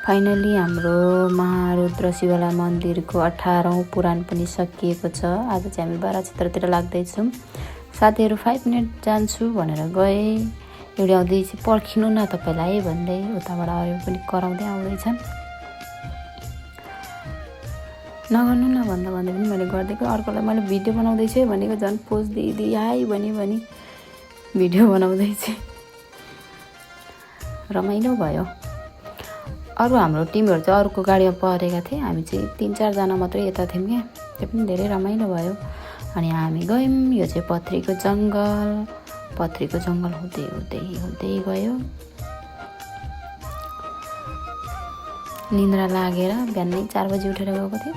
Finally हाम्रो महारुद्र शिवाला मन्दिरको 18औं पुराण पनि सकिएको छ। आज चाहिँ हामी बारा क्षेत्रतिर लाग्दैछौँ। साथीहरू 5 मिनट जान्छु भनेर गए, एउटी आउँदै चाहिँ पर्खिनु न तपाईलाई भन्दै उताबाट अरू पनि कराउँदै आउँदैछन्। नगर्नु न भन्दा भन्दै पनि मैले गर्दिएको, अर्कोलाई मैले भिडियो बनाउँदैछु भनेको झन् पोज दिदी हाई भनी भिडियो बनाउँदैछु। रमाइलो भयो। अरू हाम्रो टिमहरू चाहिँ अरूको गाडीमा परेका थिए, हामी चाहिँ 3-4 जना मात्रै यता थियौँ क्या। त्यो पनि धेरै रमाइलो भयो। अनि हामी गयौँ। यो चाहिँ पत्रीको जङ्गल हुँदै गयो। निन्द्रा लागेर बिहानै 4 बजी उठेर गएको थियो।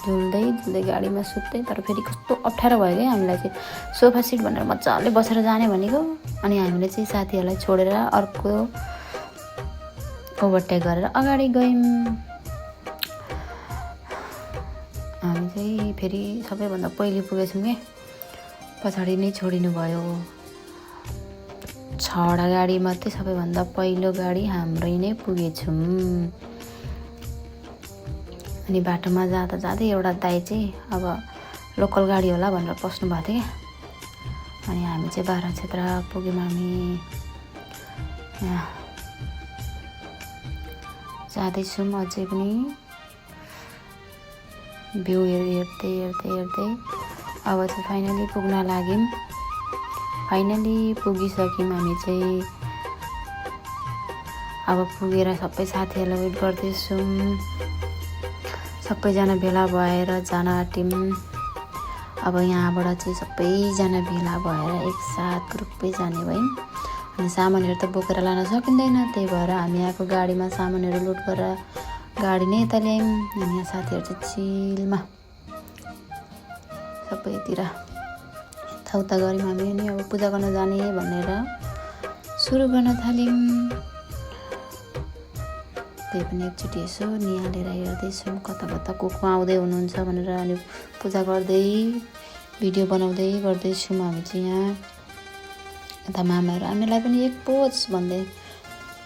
झुल्दै गाडीमा सुत्दै, तर फेरि कस्तो अप्ठ्यारो भयो क्या हामीलाई चाहिँ। सोफा सिट भनेर मजाले बसेर जाने भनेको, अनि हामीले चाहिँ साथीहरूलाई छोडेर अर्को ओभरटेक गरेर अगाडि गयौँ। हामी चाहिँ फेरि सबैभन्दा पहिले पुगेछौँ क्या, पछाडि नै छोडिनु भयो। 6वटा गाडी मात्रै सबैभन्दा पहिलो गाडी हाम्रै नै पुगेछौँ। अनि बाटोमा जाँदै एउटा दाइ चाहिँ अब लोकल गाडी होला भनेर पस्नु भएको थियो क्या। अनि हामी चाहिँ बारा क्षेत्र पुग्यौँ। हामी यहाँ जाँदैछौँ अझै पनि भ्यूहरू हेर्दै अब चाहिँ फाइनली पुग्न लाग्यौँ। फाइनली पुगिसक्यौँ हामी चाहिँ। अब पुगेर सबै साथीहरूलाई वेट गर्दैछौँ। सबैजना भेला भएर जान आँट्यौँ। अब यहाँबाट चाहिँ सबैजना भेला भएर एकसाथ ग्रुपै जाने भयौँ। अनि सामानहरू त बोकेर लान सकिँदैन, त्यही भएर हामी यहाँको गाडीमा सामानहरू लोड गरेर गाडी नै यता ल्यायौँ। अनि यहाँ साथीहरू चाहिँ चिलमा सबैतिर यताउता गऱ्यौँ। हामी नि अब पूजा गर्न जाने भनेर सुरु गर्न थाल्यौँ। त्यही पनि एकचोटि यसो निहालेर हेर्दैछौँ कता को आउँदै हुनुहुन्छ भनेर। अनि पूजा गर्दै भिडियो बनाउँदै गर्दैछौँ हामी चाहिँ यहाँ। यता मामाहरू हामीलाई पनि एक पोज भन्दै।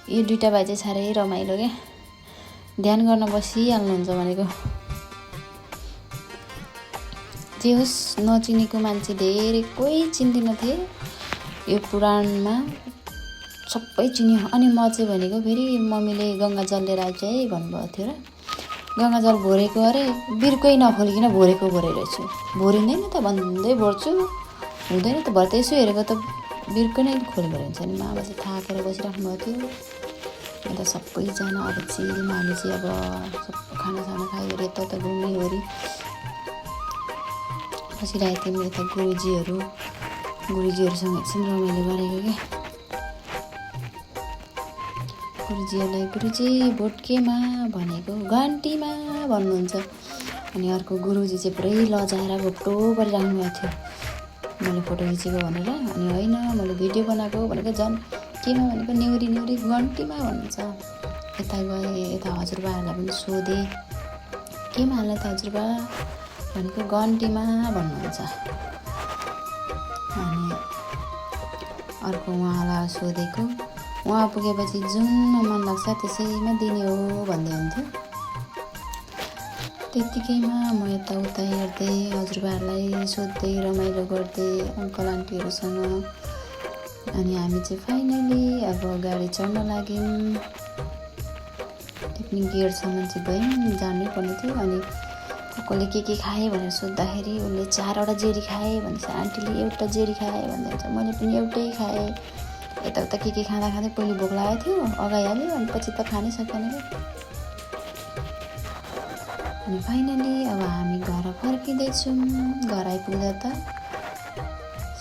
यो दुईवटा भाइ चाहिँ साह्रै रमाइलो क्या, ध्यान गर्न बसिहाल्नुहुन्छ भनेको। जे होस् नचिनेको मान्छे धेरै कोही चिन्दिन थिए यो पुराणमा, सबै चिन्यो। अनि म चाहिँ भनेको फेरि मम्मीले गङ्गाजल लिएर आइज है भन्नुभएको थियो र। गङ्गाजल भरेको अरे, बिर्कै नखोलिकन भरेको रहेछु। भरिँदैन त भन्दै भर्छु, हुँदैन त भरे त यसो हेरेको त बिर्कै नै खोलेको हुन्छ नि। मामा चाहिँ थाकेर बसिराख्नु भएको थियो। अन्त सबैजना अब चिलमा हामी चाहिँ अब सब खानासाना खायो, यता घुम्योरी बसिरहेको थियौँ। यता गुरुजीहरूसँग एकछिन रमाइलो गरेको क्या। गुरुजीहरूलाई गुरुजी भोट केमा भनेको घन्टीमा भन्नुहुन्छ। अनि अर्को गुरुजी चाहिँ पुरै लजाएर घोप्टो गरिराख्नु भएको थियो मैले फोटो खिचेको भनेर। अनि होइन मैले भिडियो बनाएको भनेको झन् केमा भनेको न्युरी घन्टीमा भन्नुहुन्छ। यता गएँ, यता हजुरबाहरूलाई पनि सोधेँ केमा हाल्ने त हजुरबा भनेको घन्टीमा भन्नुहुन्छ। अनि अर्को उहाँलाई सोधेको, उहाँ पुगेपछि जुनमा मन लाग्छ त्यसैमा दिने हो भन्दै हुन्थ्यो। त्यत्तिकैमा म यताउता हेर्दै हजुरबाहरूलाई सोध्दै रमाइलो गर्दै अङ्कल आन्टीहरूसँग। अनि हामी चाहिँ फाइनली अब गाडी चढ्न लाग्यौँ। त्यो पनि गेटसम्म चाहिँ गयौँ, जानै पर्ने थियो। अनि कसले के खाएँ भनेर सोद्धाखेरि उसले 4वटा जेरी खाएँ भन्छ, आन्टीले एउटा जेरी खाएँ भन्दै हुन्छ, मैले पनि एउटै खाएँ। यताउता के खाँदा पहिले भोक लागेको थियो, अगाइहाल्यो, अनि पछि त खानै सकेन क्या। अनि फाइनली अब हामी घर फर्किँदैछौँ। घर आइपुग्दा त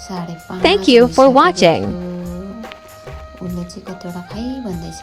5:30। Thank you for watching. उसले चाहिँ कतिवटा खाइ भन्दैछ।